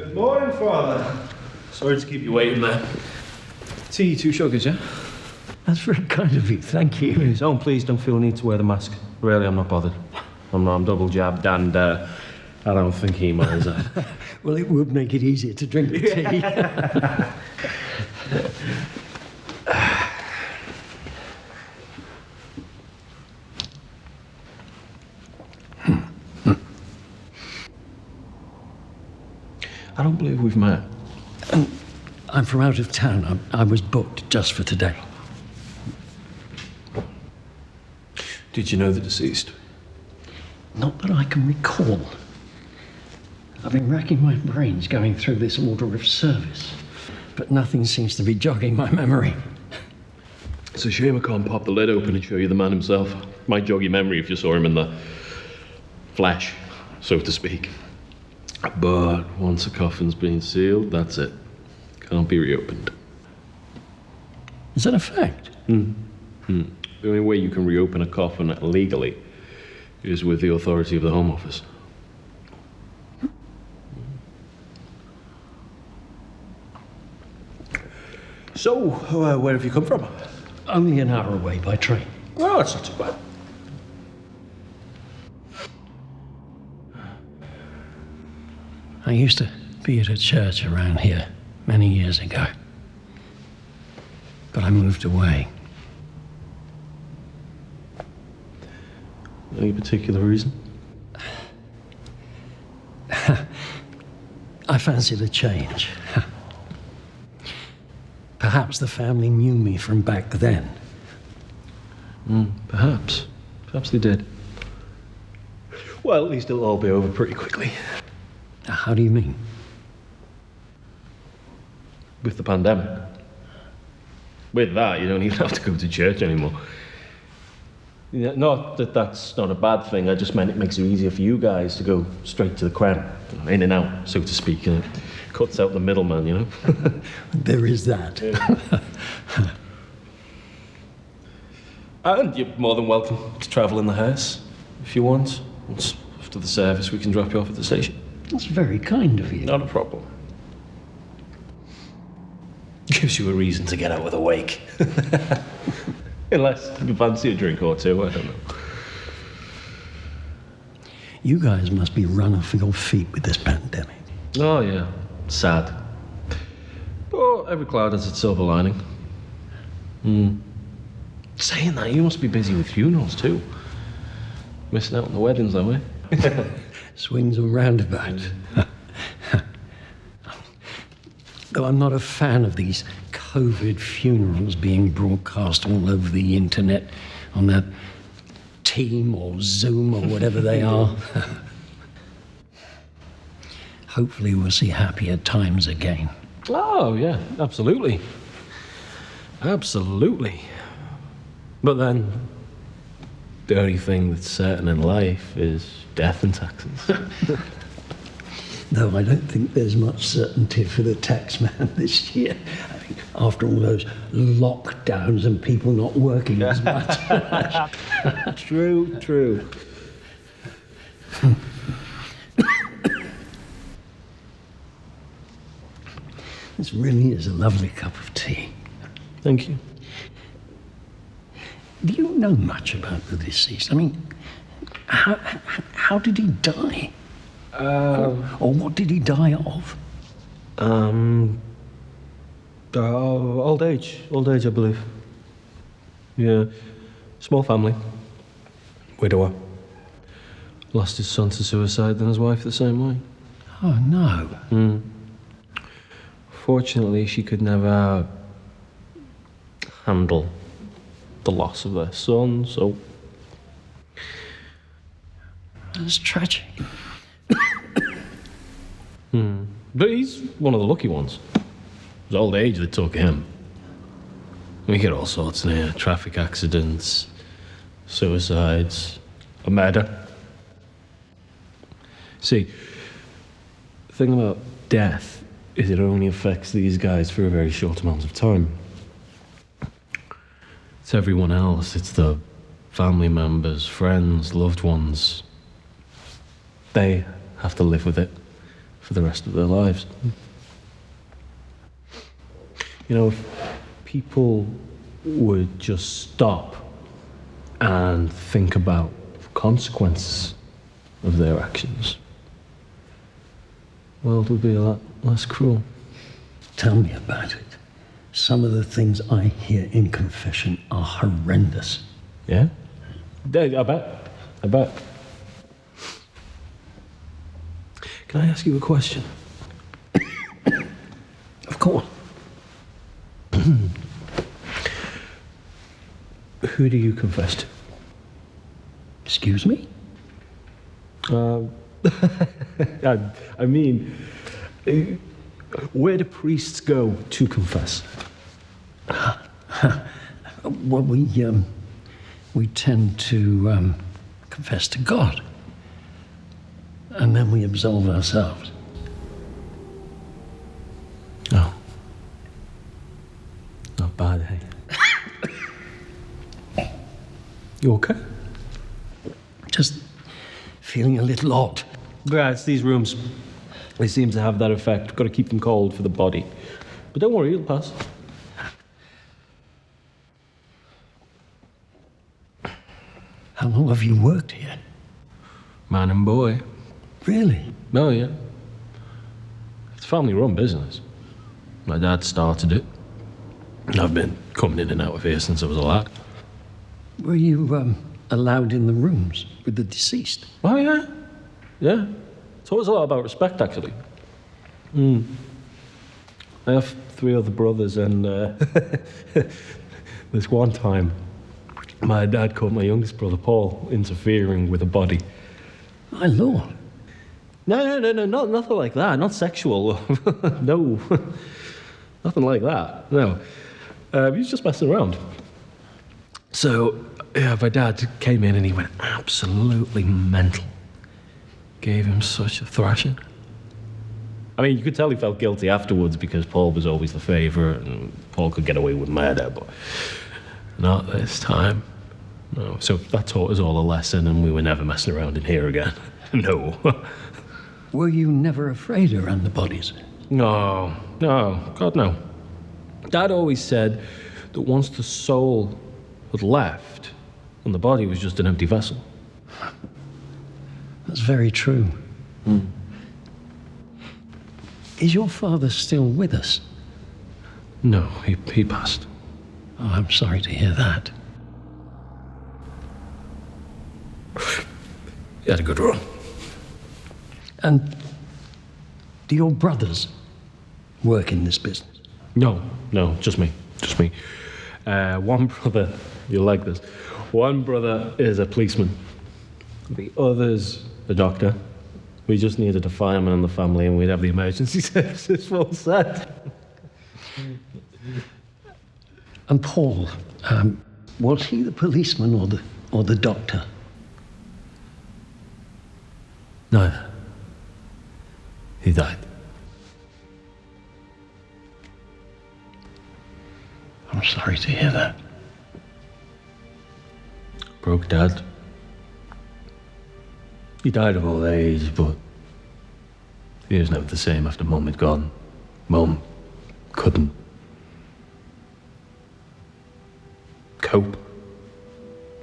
Good morning, Father. Sorry to keep you waiting there. Tea, 2 sugars, yeah? That's very kind of you, thank you. Please, oh, please don't feel the need to wear the mask. Really, I'm not bothered. I'm double jabbed and I don't think he minds that. Well, it would make it easier to drink the tea. I don't believe we've met. I'm from out of town. I was booked just for today. Did you know the deceased? Not that I can recall. I've been racking my brains going through this order of service, but nothing seems to be jogging my memory. It's a shame I can't pop the lid open and show you the man himself. Might jog your memory if you saw him in the flesh, so to speak. But once a coffin's been sealed, that's it. Can't be reopened. Is that a fact? The only way you can reopen a coffin legally is with the authority of the Home Office. So, where have you come from? Only an hour away by train. Oh, that's not too bad. I used to be at a church around here many years ago, but I moved away. Any particular reason? I fancied a change. Perhaps the family knew me from back then. Perhaps. Perhaps they did. Well, at least it'll all be over pretty quickly. How do you mean? With the pandemic. With that, you don't even have to go to church anymore. Yeah, not that that's not a bad thing, I just meant it makes it easier for you guys to go straight to the crown. In and out, so to speak. And it cuts out the middleman, you know? There is that. Yeah. And you're more than welcome to travel in the hearse, if you want. Once after the service, we can drop you off at the station. That's very kind of you. Not a problem. Gives you a reason to get out with a wake. Unless you fancy a drink or two, I don't know. You guys must be run off your feet with this pandemic. Oh, yeah. Sad. But every cloud has its silver lining. Saying that, you must be busy with funerals too. Missing out on the weddings, though, eh? Swings and roundabouts. Though I'm not a fan of these COVID funerals being broadcast all over the internet on that Team or Zoom or whatever they are. Hopefully we'll see happier times again. Oh, yeah, absolutely. Absolutely. But then, the only thing that's certain in life is death and taxes. Though I don't think there's much certainty for the taxman this year. I mean, after all those lockdowns and people not working as much. True. This really is a lovely cup of tea. Thank you. Do you know much about the deceased? I mean, how did he die? Or what did he die of? Old age, I believe. Yeah, small family. Widower. Lost his son to suicide, then his wife the same way. Oh, no. Fortunately, she could never handle the loss of their son, so... That's tragic. But he's one of the lucky ones. It was old age that took him. We get all sorts in here. Traffic accidents, suicides, a murder. See, the thing about death is it only affects these guys for a very short amount of time. It's everyone else. It's the family members, friends, loved ones. They have to live with it for the rest of their lives. You know, if people would just stop and think about the consequences of their actions, the world would be a lot less cruel. Tell me about it. Some of the things I hear in confession are horrendous. Yeah? I bet. I bet. Can I ask you a question? Of course. Who do you confess to? Excuse me? I mean, where do priests go to confess? Well, we tend to confess to God. And then we absolve ourselves. Oh. Not bad, hey? You okay? Just feeling a little odd. Yeah, it's these rooms. They seem to have that effect. Got to keep them cold for the body. But don't worry, it'll pass. How long have you worked here? Man and boy. Really? Oh, yeah. It's a family-run business. My dad started it. I've been coming in and out of here since I was a lad. Were you allowed in the rooms with the deceased? Oh, yeah. Yeah. It's always a lot about respect, actually. I have 3 other brothers, and this one time, my dad caught my youngest brother, Paul, interfering with a body. My lord. No, nothing like that. Not sexual. No. Nothing like that. No. He was just messing around. So, yeah, my dad came in and he went absolutely mental. Gave him such a thrashing. I mean, you could tell he felt guilty afterwards because Paul was always the favourite and Paul could get away with murder, but not this time. No. So that taught us all a lesson and we were never messing around in here again. No. Were you never afraid around the bodies? No, God, no. Dad always said that once the soul had left, and the body was just an empty vessel. That's very true. Is your father still with us? No, he passed. Oh, I'm sorry to hear that. He had a good run. And do your brothers work in this business? No, just me. One brother, you'll like this. One brother is a policeman. The other's a doctor. We just needed a fireman in the family and we'd have the emergency services full set. And Paul, was he the policeman or the doctor? Neither. He died. I'm sorry to hear that. Broke Dad. He died of old age, but he was never the same after Mum had gone. Mum couldn't cope.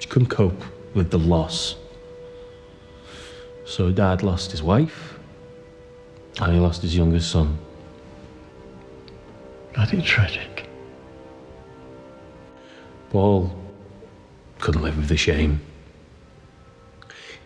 She couldn't cope with the loss. So Dad lost his wife, and he lost his youngest son. Bloody tragic. Paul couldn't live with the shame.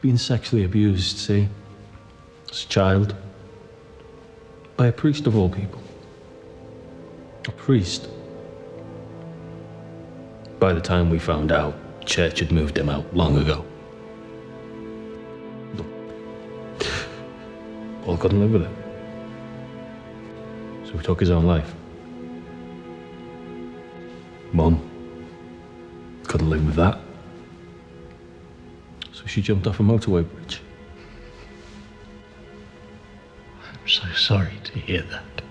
Being sexually abused, see, as a child, by a priest of all people. A priest. By the time we found out, church had moved him out long ago. Paul couldn't live with it. So he took his own life. Mum couldn't live with that. So she jumped off a motorway bridge. I'm so sorry to hear that.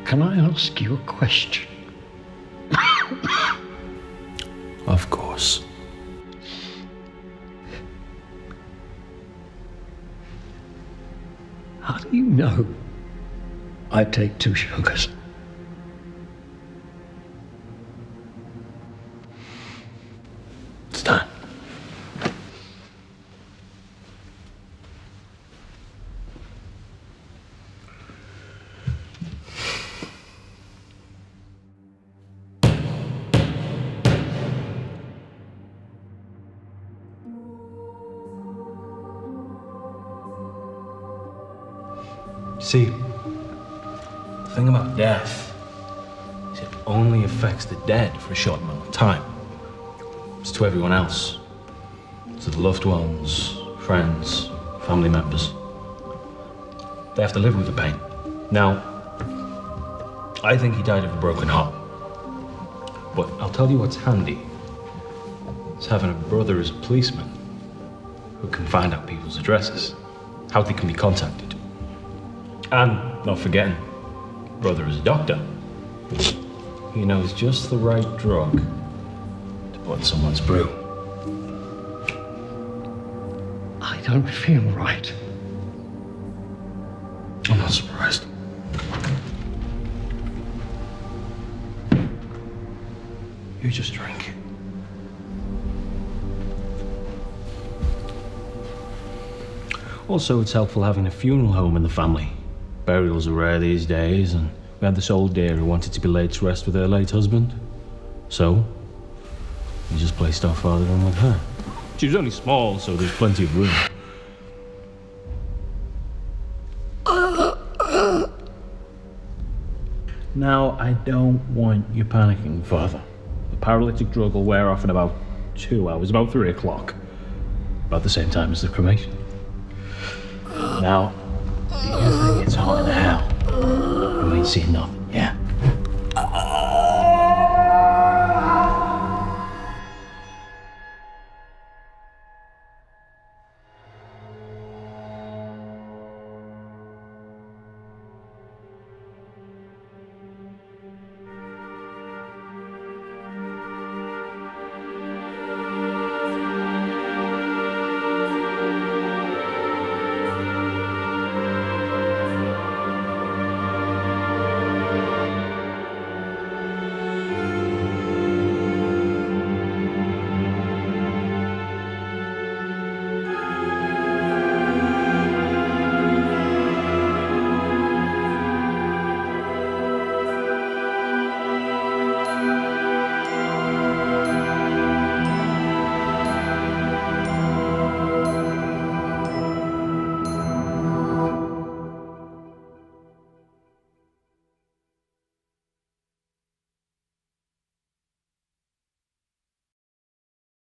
Can I ask you a question? Our Of course. How do you know I take 2 sugars? It's time. See, the thing about death is it only affects the dead for a short amount of time. It's to everyone else. To the loved ones, friends, family members. They have to live with the pain. Now, I think he died of a broken heart. But I'll tell you what's handy. It's having a brother as a policeman who can find out people's addresses, how they can be contacted. And not forgetting, brother is a doctor. He knows just the right drug to put in someone's brew. I don't feel right. I'm not surprised. You just drink. Also, it's helpful having a funeral home in the family. Burials are rare these days, and we had this old dear who wanted to be laid to rest with her late husband. So, we just placed our father in with her. She was only small, so there's plenty of room. Now, I don't want you panicking, Father. The paralytic drug will wear off in about 2 hours, about 3 o'clock. About the same time as the cremation. Now, do you think it's hot in hell? We ain't seen nothing.